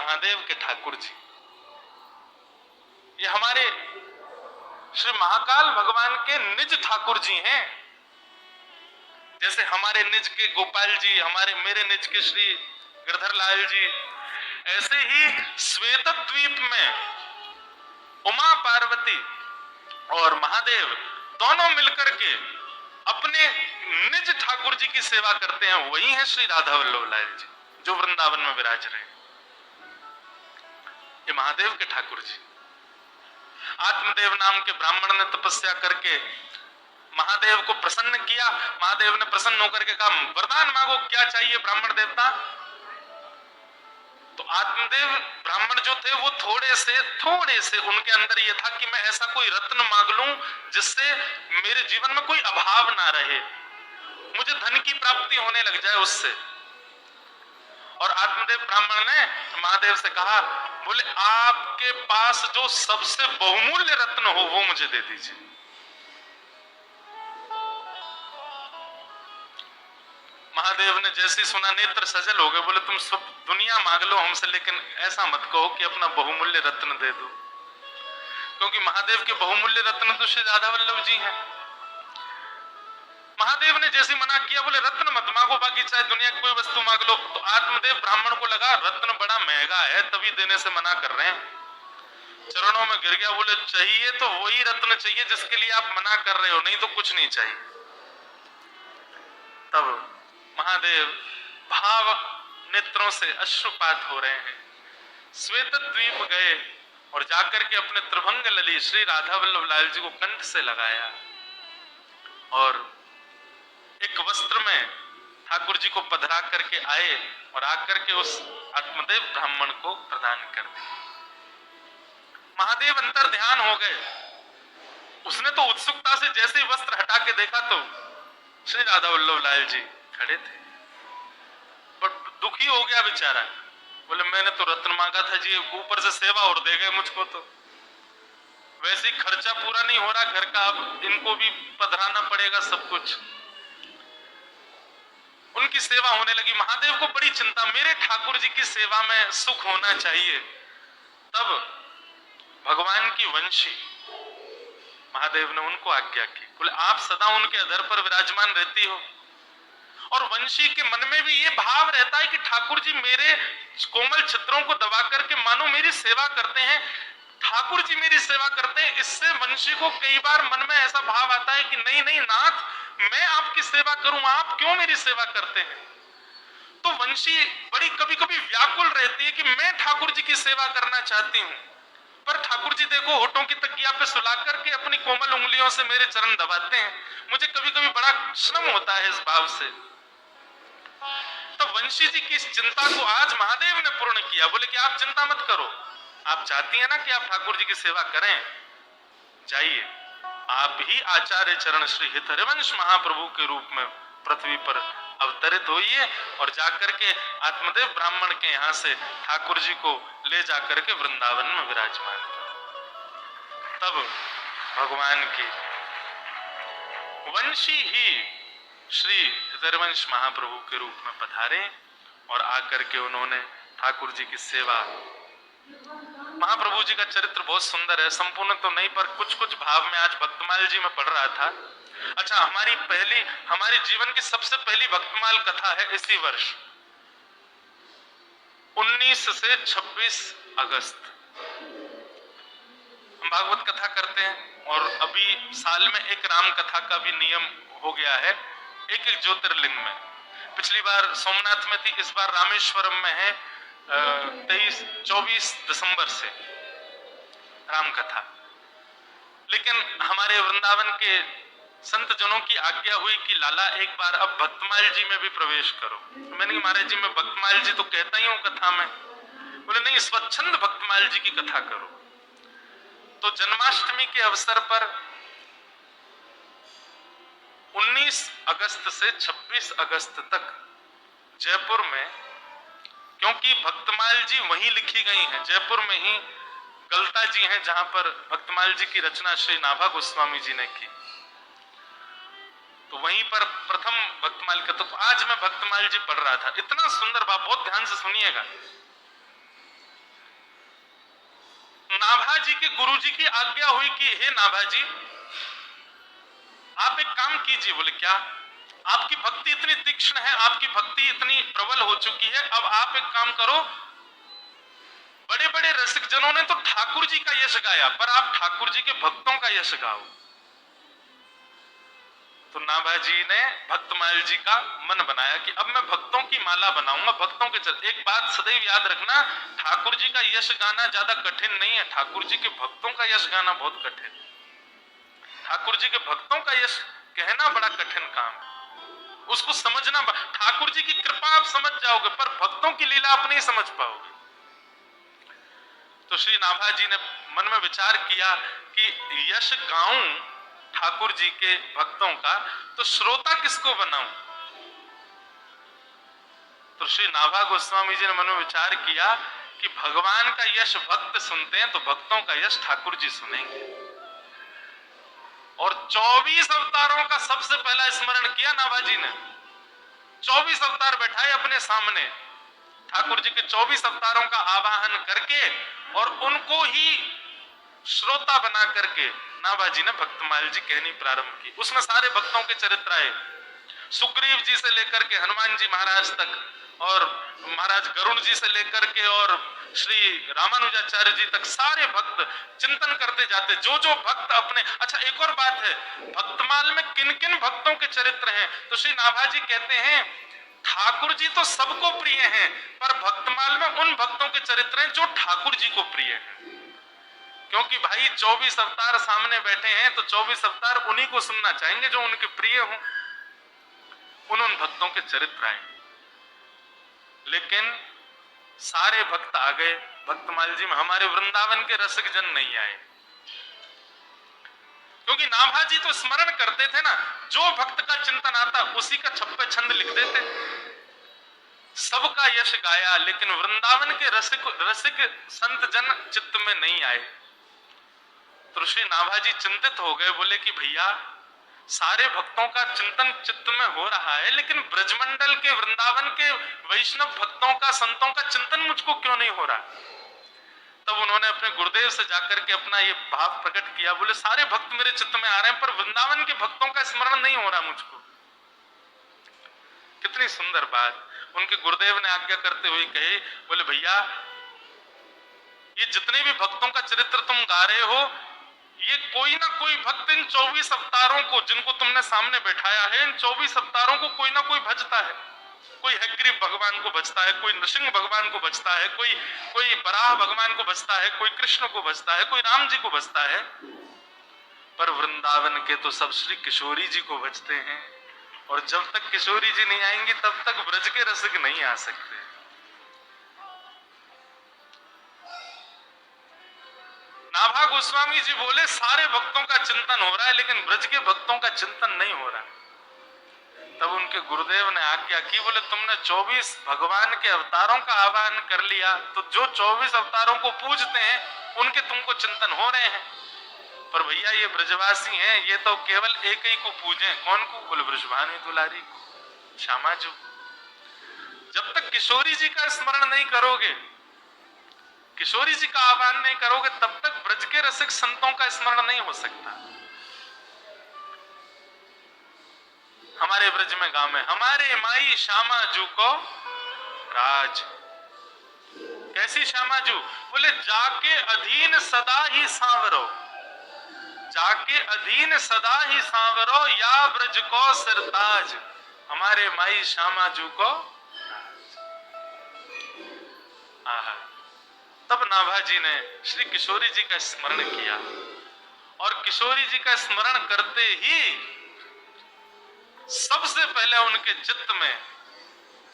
महादेव के ठाकुर जी, ये हमारे श्री महाकाल भगवान के निज ठाकुर जी हैं। जैसे हमारे निज के गोपाल जी, मेरे निज के श्री गिरधर लाल जी, ऐसे ही श्वेत द्वीप में उमा पार्वती और महादेव दोनों मिलकर के अपने निज ठाकुर जी की सेवा करते हैं। वही है श्री राधा वल्लभ लाल जी जो वृंदावन में विराज रहे। ये महादेव के ठाकुर जी। आत्मदेव नाम के ब्राह्मण ने तपस्या करके महादेव को प्रसन्न किया। महादेव ने प्रसन्न होकर के कहा, वरदान मांगो, क्या चाहिए ब्राह्मण देवता। तो आत्मदेव ब्राह्मण जो थे वो थोड़े से उनके अंदर ये था कि मैं ऐसा कोई रत्न मांग लूं जिससे मेरे जीवन में कोई अभाव ना रहे, मुझे धन की प्राप्ति होने लग जाए उससे। और आत्मदेव ब्राह्मण ने महादेव से कहा, बोले आपके पास जो सबसे बहुमूल्य रत्न हो वो मुझे दे दीजिए। महादेव ने जैसे सुना नेत्र सजल हो गए, बोले तुम सब दुनिया मांग लो हमसे, लेकिन ऐसा मत कहो कि अपना बहुमूल्य रत्न दे दो, क्योंकि महादेव के बहुमूल्य रत्न तो श्री राधा वल्लभ जी हैं। महादेव ने जैसे मना किया, बोले रत्न मत मांगो, बाकी चाहे दुनिया की कोई वस्तु मांग लो। तो आत्मदेव ब्राह्मण को लगा रत्न बड़ा महंगा है, तभी देने से मना कर रहे हैं। चरणों में गिर गया, बोले चाहिए तो वही रत्न चाहिए जिसके लिए आप मना कर रहे हो, नहीं तो कुछ नहीं चाहिए। तब महादेव भाव नेत्रों से अश्रुपात हो रहे हैं, श्वेत द्वीप गए और जाकर के अपने त्रिभंग लली श्री राधा वल्लभ लाल जी को कंठ से लगाया और एक वस्त्र में ठाकुर जी को पधरा करके आए और आकर के उस आत्मदेव ब्राह्मण को प्रदान कर दिया। महादेव अंतर ध्यान हो गए। उसने तो उत्सुकता से जैसे ही वस्त्र हटा के देखा तो श्री राधा वल्लभ लाल जी खड़े थे, पर दुखी हो गया बेचारा। बोले मैंने तो रत्न मांगा था जी, ऊपर से सेवा और दे गए मुझको, तो वैसे ही खर्चा पूरा नहीं हो रहा घर का, अब इनको भी पधराना पड़ेगा सब कुछ। उनकी सेवा होने लगी। महादेव को बड़ी चिंता, मेरे ठाकुर जी की सेवा में सुख होना चाहिए। तब भगवान की वंशी महादेव ने उनको आज्ञा की, बोले आप सदा उनके अधर पर विराजमान रहती हो, और वंशी के मन में भी ये भाव रहता है कि ठाकुर जी मेरे कोमल छिद्रों को दबा करके मानो मेरी सेवा करते हैं, ठाकुर जी मेरी सेवा करते हैं। इससे वंशी को कई बार मन में ऐसा भाव आता है कि नहीं नहीं नाथ, मैं आपकी सेवा करूं, आप क्यों मेरी सेवा करते हैं। तो वंशी बड़ी कभी कभी व्याकुल रहती है कि मैं ठाकुर जी की सेवा करना चाहती हूं, पर ठाकुर जी देखो होठों की तकिया पे सुला करके अपनी कोमल उंगलियों से मेरे चरण दबाते हैं। मुझे कभी कभी बड़ा श्रम होता है इस भाव से। तो वंशी जी की इस चिंता को आज महादेव ने पूर्ण किया। बोले कि आप चिंता मत करो, आप चाहती हैं ना कि आप ठाकुर जी की सेवा करें, जाइए आप ही आचार्य चरण श्री हितहरिवंश महाप्रभु के रूप में पृथ्वी पर अवतरित होइए और जाकर के आत्मदेव ब्राह्मण के यहाँ से ठाकुर जी को ले जाकर के वृंदावन में विराजमान कर। तब भगवान की वंशी ही श्री हितहरिवंश महाप्रभु के रूप में पधारे और आकर के उन्होंने ठाकुर जी की सेवा। महाप्रभु जी का चरित्र बहुत सुंदर है, संपूर्ण तो नहीं पर कुछ कुछ भाव में आज भक्तमाल जी में पढ़ रहा था। अच्छा, हमारी जीवन की सबसे पहली भक्तमाल कथा है इसी वर्ष 19 से 26 अगस्त हम भागवत कथा करते हैं, और अभी साल में एक राम कथा का भी नियम हो गया है, एक एक ज्योतिर्लिंग में। पिछली बार सोमनाथ में थी, इस बार रामेश्वरम में है 24 दिसंबर से राम कथा। लेकिन हमारे वृंदावन के संत जनों की आज्ञा हुई कि लाला एक बार अब भक्तमाल जी में भी प्रवेश करो। मैंने कहा महाराज जी मैं भक्तमाल जी तो कहता ही हूँ कथा में। बोले नहीं, स्वच्छंद भक्तमाल जी की कथा करो। तो जन्माष्टमी के अवसर पर 19 अगस्त से 26 अगस्त तक जयपुर में, क्योंकि भक्तमाल जी वहीं लिखी गई हैं, जयपुर में ही गलता जी हैं जहां पर भक्तमाल जी की रचना श्री नाभा गोस्वामी जी ने की, तो वहीं पर प्रथम भक्तमाल का। तो आज मैं भक्तमाल जी पढ़ रहा था, इतना सुंदर भाव, बहुत ध्यान से सुनिएगा। नाभा जी के गुरुजी की आज्ञा हुई कि हे नाभा जी, आप एक काम कीजिए। बोले क्या? आपकी भक्ति इतनी तीक्ष्ण है, आपकी भक्ति इतनी प्रबल हो चुकी है, अब आप एक काम करो, बड़े बड़े रसिक जनों ने तो ठाकुर जी का यश गाया, पर आप ठाकुर जी के भक्तों का यश गाओ। तो नाभा जी ने भक्तमाल जी का मन बनाया कि अब मैं भक्तों की माला बनाऊंगा, भक्तों के चल। एक बात सदैव याद रखना, ठाकुर जी का यश गाना ज्यादा कठिन नहीं है, ठाकुर जी के भक्तों का यश गाना बहुत कठिन। ठाकुर जी के भक्तों का यश कहना बड़ा कठिन काम है, उसको समझना। ठाकुर जी की कृपा आप समझ जाओगे, पर भक्तों की लीला आप नहीं समझ पाओगे। तो श्री नाभा जी ने मन में विचार किया कि यश गाऊं ठाकुर जी के भक्तों का, तो श्रोता किसको बनाऊं? तो श्री नाभा गोस्वामी जी ने मन में विचार किया कि भगवान का यश भक्त सुनते हैं, तो भक्तों का यश ठाकुर जी सुनेंगे। और 24 अवतारों का सबसे पहला स्मरण किया नाभा जी ने। 24 अवतार बैठाए अपने सामने, ठाकुर जी के 24 अवतारों का आवाहन करके और उनको ही श्रोता बना करके नाभा जी ने भक्तमाल जी कहनी प्रारंभ की। उसमें सारे भक्तों के चरित्र आए, सुग्रीव जी से लेकर के हनुमान जी महाराज तक, और महाराज गरुण जी से लेकर के और श्री रामानुजाचार्य जी तक, सारे भक्त चिंतन करते जाते, जो जो भक्त अपने। अच्छा, एक और बात है, भक्तमाल में किन किन भक्तों के चरित्र हैं? तो श्री नाभा जी कहते हैं ठाकुर जी तो सबको प्रिय हैं, पर भक्तमाल में उन भक्तों के चरित्र हैं जो ठाकुर जी को प्रिय हैं। क्योंकि भाई 24 अवतार सामने बैठे हैं, तो 24 अवतार उन्हीं को सुनना चाहेंगे जो उनके प्रिय हों। उन भक्तों के चरित्र आए, लेकिन सारे भक्त आ गए भक्तमाल जी में, हमारे वृंदावन के रसिक जन नहीं आए। क्योंकि नाभा जी तो स्मरण करते थे ना, जो भक्त का चिंतन आता उसी का छप्पे छंद लिख देते, सबका यश गाया, लेकिन वृंदावन के रसिक संत जन चित्त में नहीं आए। तो श्री नाभा जी चिंतित हो गए, बोले कि भैया सारे भक्तों का चिंतन चित्त में हो रहा है, लेकिन ब्रजमंडल के वृंदावन के वैष्णव भक्तों का, संतों का चिंतन मुझको क्यों नहीं हो रहा? तब उन्होंने अपने गुरुदेव से जाकर के अपना ये भाव प्रकट किया, बोले सारे भक्त मेरे चित्त में आ रहे हैं, पर वृंदावन के भक्तों का स्मरण नहीं हो रहा मुझको। कितनी सुंदर बात। उनके गुरुदेव ने आज्ञा करते हुए कहे, बोले भैया ये जितने भी भक्तों का चरित्र तुम गा रहे हो, ये कोई ना कोई भक्त इन 24 अवतारों को, जिनको तुमने सामने बैठाया है, इन 24 अवतारों को कोई ना कोई भजता है। कोई हयग्रीव भगवान को भजता है, कोई नृसिंह भगवान को भजता है, कोई बराह भगवान को भजता है, कोई कृष्ण को भजता है, कोई राम जी को भजता है। पर वृंदावन के तो सब श्री किशोरी जी को भजते हैं, और जब तक किशोरी जी नहीं आएंगी तब तक ब्रज के रसिक नहीं आ सकते। नाभा गोस्वामी जी बोले सारे भक्तों का चिंतन हो रहा है, लेकिन ब्रज के भक्तों का चिंतन नहीं हो रहा। तब उनके गुरुदेव ने आज्ञा की, बोले तुमने 24 भगवान के अवतारों का आह्वान कर लिया, तो जो 24 अवतारों को पूजते हैं उनके तुमको चिंतन हो रहे हैं, पर भैया ये ब्रजवासी हैं, ये तो केवल एक ही को पूजे। कौन को? बोले ब्रजभानु दुलारी को, श्यामा जी। जब तक किशोरी जी का स्मरण नहीं करोगे, किशोरी जी का आह्वान नहीं करोगे, तब तक ब्रज के रसिक संतों का स्मरण नहीं हो सकता। हमारे ब्रज में गांव में हमारे माई श्यामा जू को राज। कैसी श्यामा जू? बोले जाके अधीन सदा ही सांवरो, जाके अधीन सदा ही सांवरो, या ब्रज को सिरताज। हमारे माई श्यामा जू को आहा। तब नाभा जी ने श्री किशोरी जी का स्मरण किया, और किशोरी जी का स्मरण करते ही सबसे पहले उनके चित्त में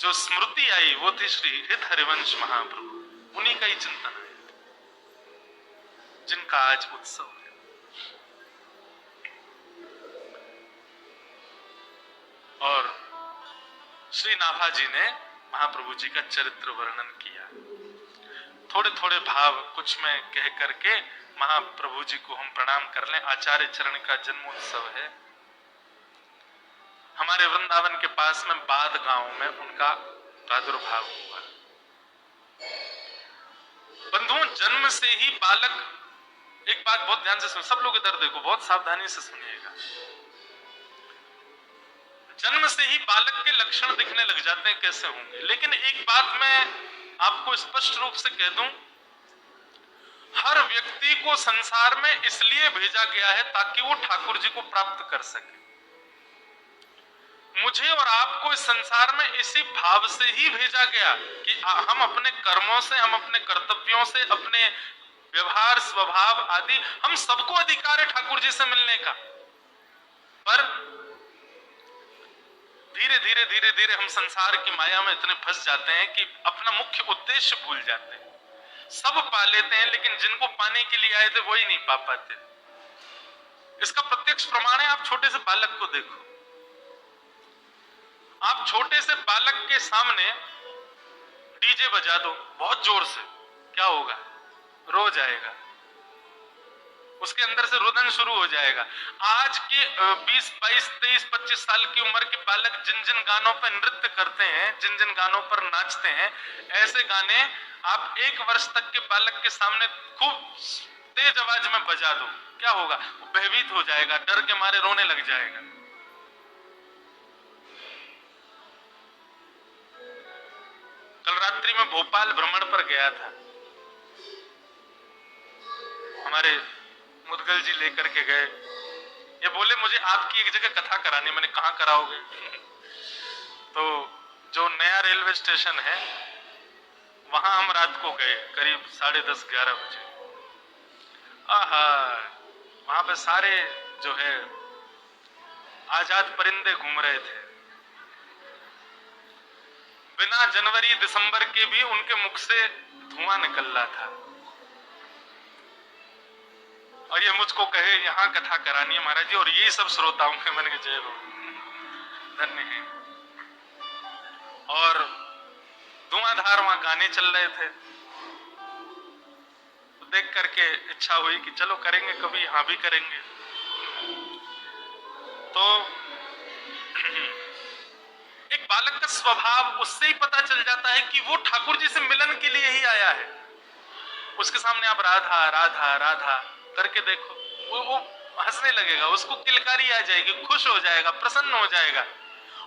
जो स्मृति आई वो थी श्री हृद हरिवंश महाप्रभु। उन्हीं का ही चिंतन है, जिनका आज उत्सव है। और श्री नाभा जी ने महाप्रभु जी का चरित्र वर्णन किया। थोड़े थोड़े भाव कुछ में कह करके महाप्रभु जी को हम प्रणाम कर लें। आचार्य चरण का जन्मोत्सव है। हमारे वृंदावन के पास में बाद गांव में उनका प्रादुर्भाव हुआ। बंधुओं, जन्म से ही बालक एक बात बहुत ध्यान से सुनो, सब लोग इधर देखो, बहुत सावधानी से सुनिएगा। जन्म से ही बालक के लक्षण दिखने लग जाते हैं, कैसे होंगे? लेकिन एक बात मैं आपको स्पष्ट रूप से कह दूं, हर व्यक्ति को संसार में इसलिए भेजा गया है ताकि वो ठाकुर जी को प्राप्त कर सके। मुझे और आपको इस संसार में इसी भाव से ही भेजा गया कि हम अपने कर्मों से, हम अपने कर्तव्यों से, अपने व्यवहार स्वभाव आदि, हम सबको अधिकार है ठाकुर जी से मिलने का। पर धीरे धीरे धीरे धीरे हम संसार की माया में इतने फंस जाते हैं कि अपना मुख्य उद्देश्य भूल जाते हैं। सब पा लेते हैं लेकिन जिनको पाने के लिए आए थे वही नहीं पा पाते। इसका प्रत्यक्ष प्रमाण है, आप छोटे से बालक को देखो। आप छोटे से बालक के सामने डीजे बजा दो बहुत जोर से, क्या होगा? रो जाएगा, उसके अंदर से रुदन शुरू हो जाएगा। आज के 20, 22, 23, 25 साल की उम्र के बालक जिन जिन गानों पर नृत्य करते हैं, जिन जिन गानों पर नाचते हैं, ऐसे गाने आप 1 वर्ष तक के बालक के सामने खूब तेज आवाज में बजा दो, क्या होगा? वो भयभीत हो जाएगा, डर के मारे रोने लग जाएगा। कल रात्रि में भोपाल भ्रमण पर गया था, हमारे मुदगल जी लेकर के गए। ये बोले मुझे आपकी एक जगह कथा करानी। मैंने कहा कराओगे? तो जो नया रेलवे स्टेशन है वहां हम रात को गए, करीब 10:30, 11 बजे। आहा, वहां पे सारे जो है आजाद परिंदे घूम रहे थे। बिना जनवरी दिसंबर के भी उनके मुख से धुआं निकल रहा था। और ये मुझको कहे यहाँ कथा करानी है महाराज जी, और यही सब श्रोताओं के मन के जय हो, धन्य है। और धुआंधार वहां गाने चल रहे थे, तो देख करके इच्छा हुई कि चलो करेंगे कभी, यहाँ भी करेंगे। तो एक बालक का स्वभाव उससे ही पता चल जाता है कि वो ठाकुर जी से मिलन के लिए ही आया है। उसके सामने आप राधा राधा राधा करके देखो, वो हंसने लगेगा, उसको किलकारी आ जाएगी, खुश हो जाएगा, प्रसन्न हो जाएगा।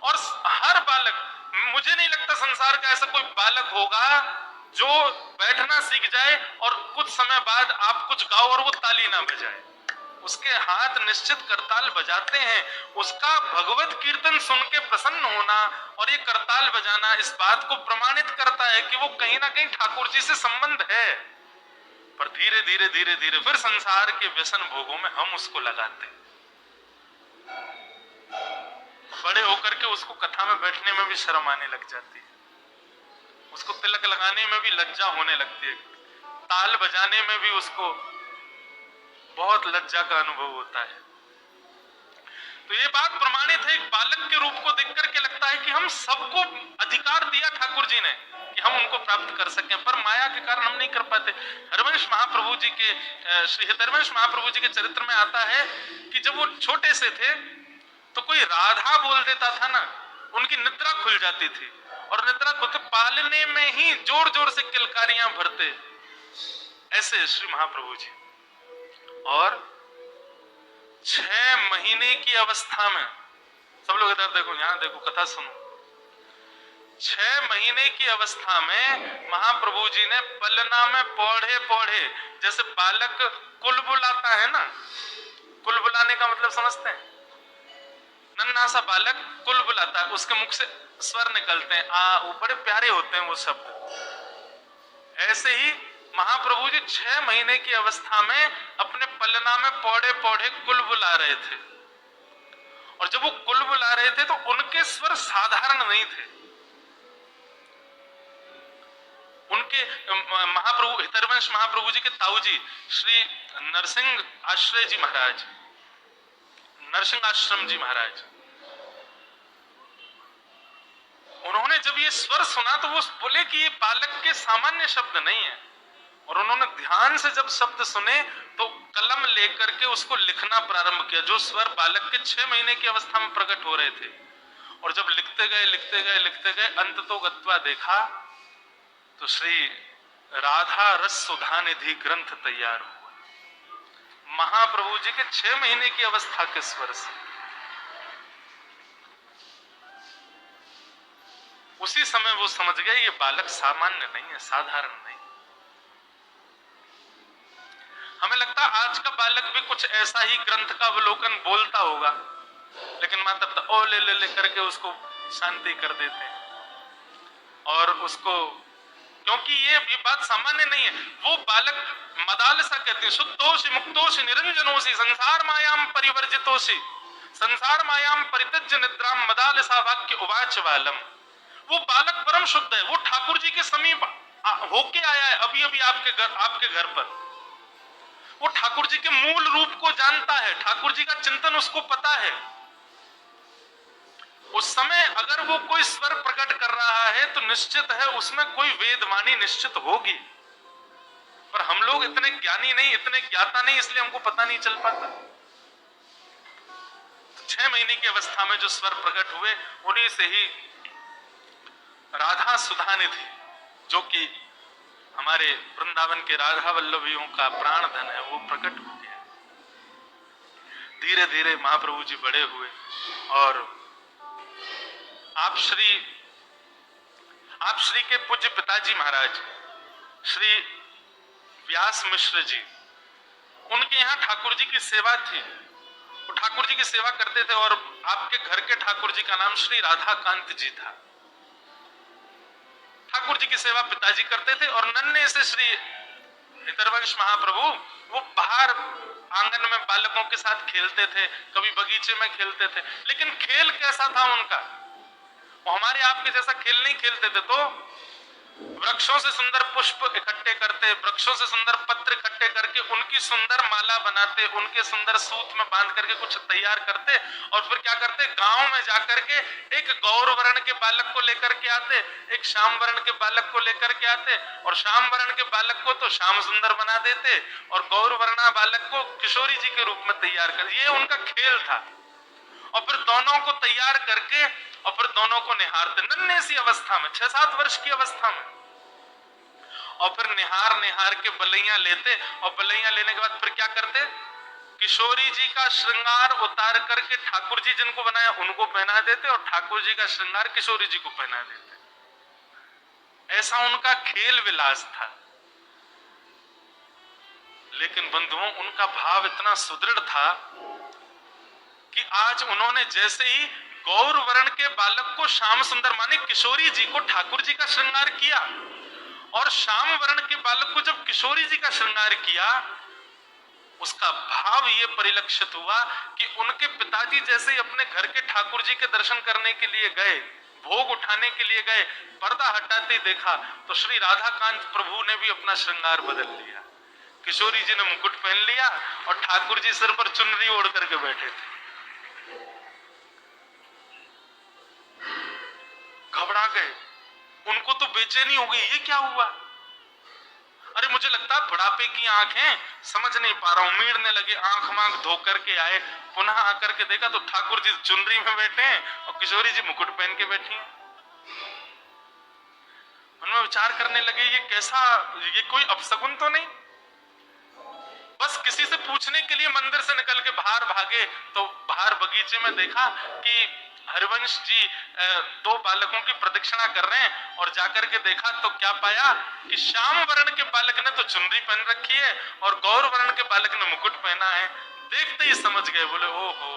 और हर बालक, मुझे नहीं लगता संसार का ऐसा कोई बालक होगा जो बैठना सीख जाए और कुछ समय बाद आप कुछ गाओ और वो ताली ना बजाए। उसके हाथ निश्चित करताल बजाते हैं। उसका भगवत कीर्तन सुन के प्रसन्न होना और ये करताल बजाना इस बात को प्रमाणित करता है कि वो कहीं ना कहीं ठाकुर जी से संबंध है। पर धीरे धीरे धीरे धीरे फिर संसार के व्यसन भोगों में हम उसको लगाते, बड़े होकर के उसको कथा में बैठने में भी शर्म आने लग जाती है, उसको तिलक लगाने में भी लज्जा होने लगती है, ताल बजाने में भी उसको बहुत लज्जा का अनुभव होता है। तो ये बात प्रमाणित है, एक बालक के रूप को देख करके लगता है कि हम सबको अधिकार दिया ठाकुर जी ने कि हम उनको प्राप्त कर सकें, पर माया के कारण हम नहीं कर पाते। हरिवंश महाप्रभु जी के, श्री हरिवंश महाप्रभु जी के चरित्र में आता है कि जब वो छोटे से थे तो कोई राधा बोल देता था ना, उनकी निद्रा खुल जाती थी, और निद्रा खुद पालने में ही जोर जोर से किलकारियां भरते, ऐसे श्री महाप्रभु जी। और 6 महीने की अवस्था में, सब लोग इधर देखो, यहां देखो, कथा सुनो। 6 महीने की अवस्था में महाप्रभु जी ने पलना में पौधे पौधे, जैसे बालक कुलबुलाता है ना, कुलबुलाने का मतलब समझते हैं? नन्हा सा बालक कुलबुलाता है, उसके मुख से स्वर निकलते हैं, वो बड़े प्यारे होते हैं वो शब्द। ऐसे ही महाप्रभु जी 6 महीने की अवस्था में अपने पलना में पौधे पौधे कुलबुला रहे थे। और जब वो कुलबुला रहे थे तो उनके स्वर साधारण नहीं थे। उनके महाप्रभु, हितरवंश महाप्रभु जी के ताऊ जी श्री नरसिंह आश्रय जी महाराज, नरसिंह आश्रम जी महाराज, उन्होंने जब ये स्वर सुना तो वो बोले कि ये बालक के सामान्य शब्द नहीं है। और उन्होंने ध्यान से जब शब्द सुने तो कलम लेकर के उसको लिखना प्रारंभ किया, जो स्वर बालक के 6 महीने की अवस्था में प्रकट हो रहे थे। और जब लिखते गए लिखते गए लिखते गए, अंत तो गत्वा देखा तो श्री राधा रस सुधा निधि ग्रंथ तैयार हुआ। महाप्रभु जी के 6 महीने की अवस्था के स्वर से। उसी समय वो समझ गए ये बालक सामान्य नहीं है, साधारण नहीं। हमें लगता आज का बालक भी कुछ ऐसा ही ग्रंथ का अवलोकन बोलता होगा, लेकिन माता पिता ओ ले ले ले करके उसको शांति कर देते हैं। और उसको, क्योंकि ये बात सामान्य नहीं है। वो बालक मदालसा कहते हैं, शुद्धोषि मुक्तोषि निरंजनोषि संसार मायाम परिवर्जितोषि संसार मायाम परित्यज्य निद्राम मदालसा वाक्य उवाच बालम। वो बालक परम शुद्ध है, वो ठाकुर जी के समीप होके आया है अभी अभी आपके घर पर। वो ठाकुर जी के मूल रूप को जानता है, ठाकुर जी का चिंतन उसको पता है। उस समय अगर वो कोई स्वर प्रकट कर रहा है तो निश्चित है उसमें कोई वेदवाणी निश्चित होगी, पर हम लोग इतने ज्ञानी नहीं, इतने ज्ञाता नहीं, इसलिए हमको पता नहीं चल पाता। 6 महीने की अवस्था में जो स्वर प्रकट हुए उन्हीं से ही राधा सुधा निधि, जो कि हमारे वृंदावन के राधा वल्लभियों का प्राण धन है, वो प्रकट हो गया। धीरे धीरे महाप्रभु जी बड़े हुए और आप श्री के पूज्य पिताजी महाराज श्री व्यास मिश्र जी, उनके यहाँ ठाकुर जी की सेवा थी। वो ठाकुर जी की सेवा करते थे और आपके घर के ठाकुर जी का नाम श्री राधाकांत जी था। ठाकुर जी की सेवा पिताजी करते थे और नन्हे से श्री हितरवंश महाप्रभु वो बाहर आंगन में बालकों के साथ खेलते थे, कभी बगीचे में खेलते थे। लेकिन खेल कैसा था उनका, वो हमारे आपके जैसा खेल नहीं खेलते थे। तो वृक्षों से सुंदर पुष्प इकट्ठे करते, वृक्षों से सुंदर पत्र इकट्ठे करके उनकी सुंदर माला बनाते, उनके सुंदर सूत में बांध करके कुछ तैयार करते और फिर क्या करते, गांव में जाकर के एक गौर वर्ण के बालक को लेकर के आते, एक श्याम वर्ण के बालक को लेकर के आते और श्याम वर्ण के बालक को तो श्याम सुंदर बना देते और गौर वर्णा बालक को किशोरी जी के रूप में तैयार कर। ये उनका खेल था। और फिर दोनों को तैयार करके और फिर दोनों को निहारते, नन्हे सी अवस्था में, 6-7 वर्ष की अवस्था में। और फिर निहार के बलैया लेते और बलैया लेने के बाद फिर क्या करते, किशोरी जी का श्रृंगार उतार करके ठाकुर जी जिनको बनाया उनको पहना देते और ठाकुर जी का श्रृंगार किशोरी जी को पहना देते। ऐसा उनका खेल विलास था। लेकिन बंधुओं, उनका भाव इतना सुदृढ़ था कि आज उन्होंने जैसे ही गौर वर्ण के बालक को श्याम सुंदर माने किशोरी जी को ठाकुर जी का श्रृंगार किया और श्याम वर्ण के बालक को जब किशोरी जी का श्रृंगार किया, उसका भाव ये परिलक्षित हुआ कि उनके पिताजी जैसे ही अपने घर के ठाकुर जी के दर्शन करने के लिए गए, भोग उठाने के लिए गए, पर्दा हटाते ही देखा तो श्री राधाकांत प्रभु ने भी अपना श्रृंगार बदल लिया। किशोरी जी ने मुकुट पहन लिया और ठाकुर जी सिर पर चुनरी ओढ़ करके बैठे थे। घबरा गए, उनको तो बेचैनी हो गई, ये क्या हुआ। अरे मुझे लगता बुढ़ापे की आंखें, समझ नहीं पा रहा हूं, मीड़ने लगे, आंख मांख धो करके आए, पुनः आकर के देखा तो ठाकुर जी चुनरी में बैठे हैं और किशोरी जी मुकुट पहन के बैठी हैं। उनमें विचार करने लगे ये कैसा, ये कोई अपशगुन तो नहीं। बस किसी से पूछने के लिए मंदिर से निकल के बाहर भागे तो बाहर बगीचे में देखा कि हरिवंश जी 2 बालकों की प्रदक्षिणा कर रहे हैं और जाकर के देखा तो क्या पाया कि श्याम वर्ण के बालक ने तो चुनरी पहन रखी है और गौर वर्ण के बालक ने मुकुट पहना है। देखते ही समझ गए, बोले ओहो,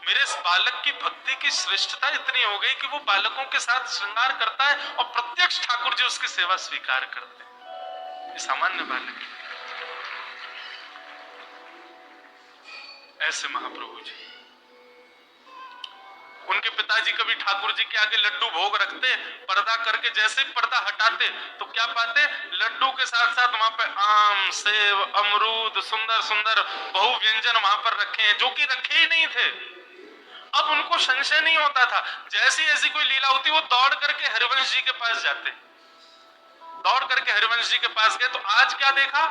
मेरे इस बालक की भक्ति की श्रेष्ठता इतनी हो गई कि वो बालकों के साथ श्रृंगार करता है और प्रत्यक्ष ठाकुर जी उसकी सेवा स्वीकार करते हैं। ये सामान्य बालक है। ऐसे महाप्रभु जी, उनके पिताजी कभी ठाकुर जी के आगे लड्डू भोग रखते, पर्दा करके जैसे पर्दा हटाते तो क्या पाते, लड्डू के साथ साथ वहां पे आम, सेब, अमरूद, सुंदर सुंदर बहु व्यंजन वहां पर रखे हैं जो कि रखे ही नहीं थे। अब उनको संशय नहीं होता था, जैसी ऐसी कोई लीला होती वो दौड़ करके हरिवंश जी के पास जाते, दौड़ करके हरिवंश जी के पास गए तो आज क्या देखा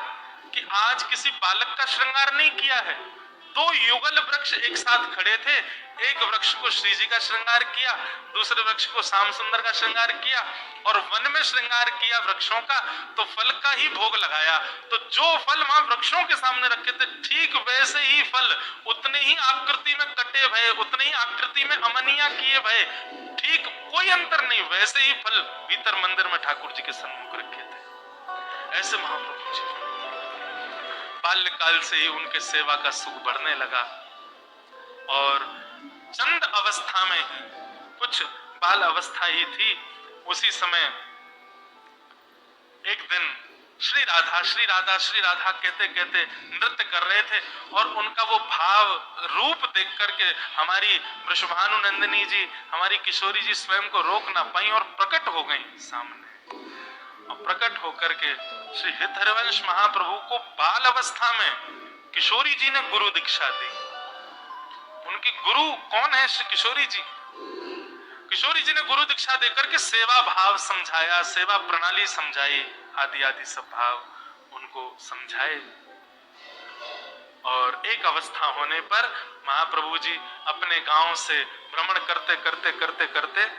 कि आज किसी बालक का श्रृंगार नहीं किया है, दो युगल वृक्ष एक साथ खड़े थे, एक वृक्ष को श्री जी का श्रृंगार किया, दूसरे वृक्ष को श्याम सुंदर का श्रृंगार किया, और वन में श्रृंगार किया वृक्षों का, तो फल का ही भोग लगाया। तो जो फल वहां वृक्षों के सामने रखे थे, ठीक वैसे ही फल उतने ही आकृति में कटे भये, उतने ही आकृति में अमनिया किए भये, ठीक कोई अंतर नहीं, वैसे ही फल भीतर मंदिर में ठाकुर जी के सन्मुख रखे थे। ऐसे महाप्रभु जी बाल्यकाल से ही उनके सेवा का सुख बढ़ने लगा, और चंद अवस्था में, कुछ बाल अवस्था ही थी, उसी समय एक दिन श्री राधा श्री राधा श्री राधा कहते कहते नृत्य कर रहे थे, और उनका वो भाव रूप देख करके हमारी वृषभानु नंदिनी जी, हमारी किशोरी जी स्वयं को रोक ना पाई और प्रकट हो गई सामने। और प्रकट होकर के श्री हित हरिवंश महाप्रभु को बाल अवस्था में किशोरी जी ने गुरु दीक्षा दी। उनकी गुरु कौन है? श्री किशोरी जी। किशोरी जी ने गुरु दीक्षा देकर के सेवा भाव समझाया, सेवा प्रणाली समझाई, आदि आदि सब भाव उनको समझाए। और एक अवस्था होने पर महाप्रभु जी अपने गांव से भ्रमण करते करते करते करते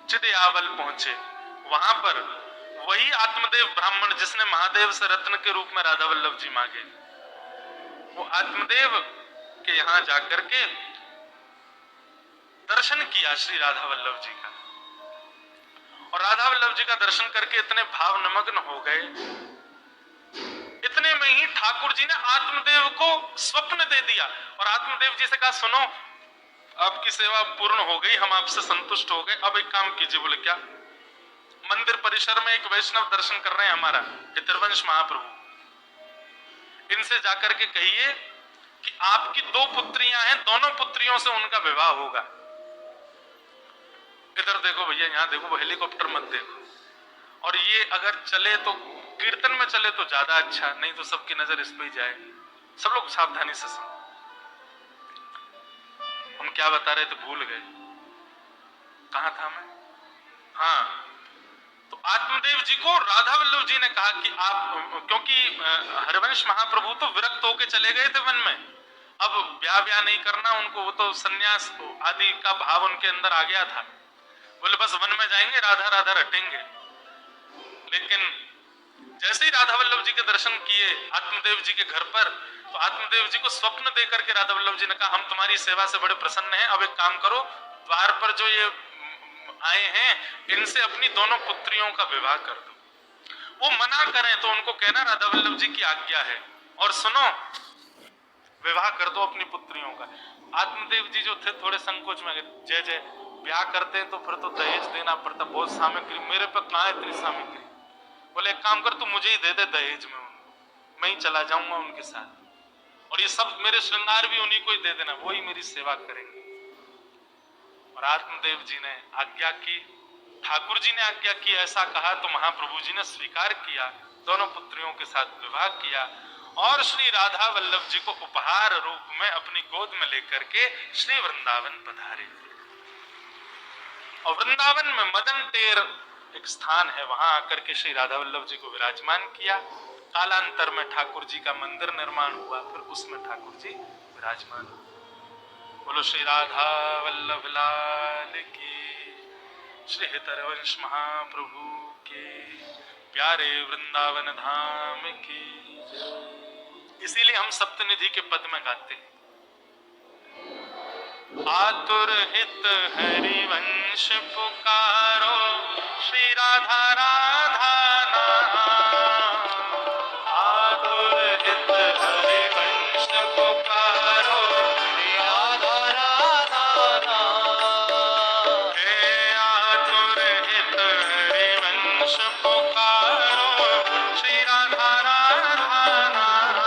चिदयावल पहुंचे। वहां पर वही आत्मदेव ब्राह्मण जिसने महादेव से रत्न के रूप में राधा वल्लभ जी मांगे, वो आत्मदेव के यहाँ जाकर के दर्शन किया श्री राधा वल्लभ जी का, और राधा वल्लभ जी का दर्शन करके इतने भाव निमग्न हो गए, इतने में ही ठाकुर जी ने आत्मदेव को स्वप्न दे दिया, और आत्मदेव जी से कहा, सुनो आपकी सेवा पूर्ण हो गई, हम आपसे संतुष्ट हो गए, अब एक काम कीजिए। बोले क्या? मंदिर परिसर में एक वैष्णव दर्शन कर रहे हैं हमारा हितरवंश महाप्रभु, इनसे जाकर के कहिए कि आपकी दो पुत्रियां हैं, दोनों पुत्रियों से उनका विवाह होगा। इधर देखो भैया, यहाँ देखो, वो हेलीकॉप्टर मत देखो, और ये अगर चले तो कीर्तन में चले तो ज्यादा अच्छा, नहीं तो सबकी नजर इस पे ही जाए। सब लोग सावधानी से सुनो। हम क्या बता रहे थे भूल गए, कहां था मैं? हाँ, तो आत्मदेव जी को राधा वल्लभ जी ने कहा कि आप, क्योंकि हरिवंश महाप्रभु तो विरक्त होके चले गए थे वन में, अब ब्याह नहीं करना उनको, वो तो सन्यास आदि का भाव उनके अंदर आ गया था। बोले बस वन में जाएंगे, राधा राधा रटेंगे। लेकिन जैसे ही राधा वल्लभ जी के दर्शन किए आत्मदेव जी के घर पर, तो आत्मदेव जी को स्वप्न देकर के राधा वल्लभ जी ने कहा, हम तुम्हारी सेवा से बड़े प्रसन्न हैं, अब एक काम करो, द्वार पर जो ये आए हैं इनसे अपनी दोनों पुत्रियों का विवाह कर दो। वो मना करें तो उनको कहना राधा वल्लभ जी की आज्ञा है, और सुनो विवाह कर दो अपनी पुत्रियों का। आत्मदेव जी जो थे थोड़े संकोच में, जय जय, ब्याह करते हैं तो फिर तो दहेज देना पड़ता, बहुत सामग्री मेरे पे कहाँ है इतनी सामग्री। बोले एक काम कर, तू मुझे ही दे दे दहेज में उनको, मैं ही चला जाऊंगा उनके साथ, और ये सब मेरे श्रृंगार भी उन्हीं को ही दे देना, वो ही मेरी सेवा करेंगे। और आत्मदेव जी ने आज्ञा की, ठाकुर जी ने आज्ञा की, ऐसा कहा तो महाप्रभु जी ने स्वीकार किया, दोनों पुत्रियों के साथ विवाह किया, और श्री राधा वल्लभ जी को उपहार रूप में अपनी गोद में लेकर के श्री वृंदावन पधारे। और वृंदावन में मदन टेर एक स्थान है, वहां आकर के श्री राधा वल्लभ जी को विराजमान किया। कालांतर में ठाकुर जी का मंदिर निर्माण हुआ, फिर उसमें ठाकुर जी विराजमान हुए। बोलो श्री राधा वल्लभ लाल की, श्री हितरवंश महाप्रभु के, प्यारे वृंदावन धाम की। इसीलिए हम सप्तनिधि के पद में गाते हैं, आतुर हित हरिवंश पुकारो, श्री राधा राधा नाम, आतुर हित हरिवंश पुकारो, श्री राधा राधा नाम, हे आतुर हित हरिवंश पुकारो, श्री राधा राधा नाम,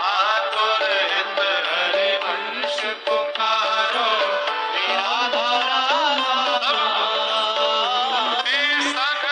आतुर हित हरिवंश पुकारो, श्री राधा राधा नाम, हे सघन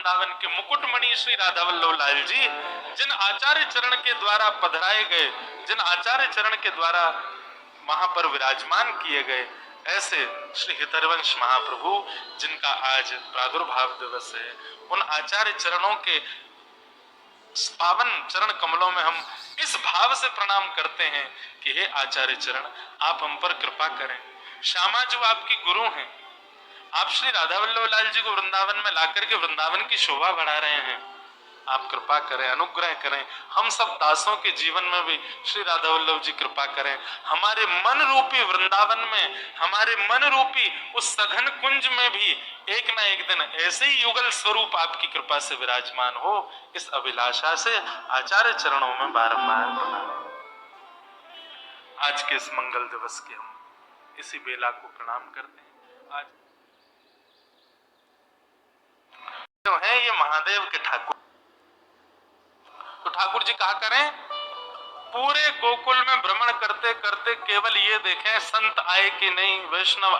वृंदावन के मुकुटमणि श्री राधा वल्लभ लाल जी जिन आचार्य चरण के द्वारा पधराए गए, जिन आचार्य चरण के द्वारा वहां पर विराजमान किए गए, ऐसे श्री हितरवंश महाप्रभु जिनका आज प्रादुर्भाव दिवस है, उन आचार्य चरणों के पावन चरण कमलों में हम इस भाव से प्रणाम करते हैं कि हे आचार्य चरण, आप हम पर कृपा करें। श्यामा जो आपकी गुरु हैं, आप श्री राधा वल्लभ लाल जी को वृंदावन में लाकर के वृंदावन की शोभा बढ़ा रहे हैं, आप कृपा करें, अनुग्रह करें। हम सब दासों के जीवन में भी श्री राधा वल्लभ जी कृपा करें। हमारे मन रूपी वृंदावन में, हमारे मन रूपी उस सघन कुंज में भी एक ना एक दिन ऐसे ही युगल स्वरूप आपकी कृपा से विराजमान हो, इस अभिलाषा से आचार्य चरणों में बारंबार प्रणाम। आज के इस मंगल दिवस के हम इसी बेला को प्रणाम करते हैं। आज जो है ये महादेव के ठाकुर, तो ठाकुर जी कहा करें, पूरे गोकुल में भ्रमण करते करते केवल ये देखें संत आए कि नहीं, वैष्णव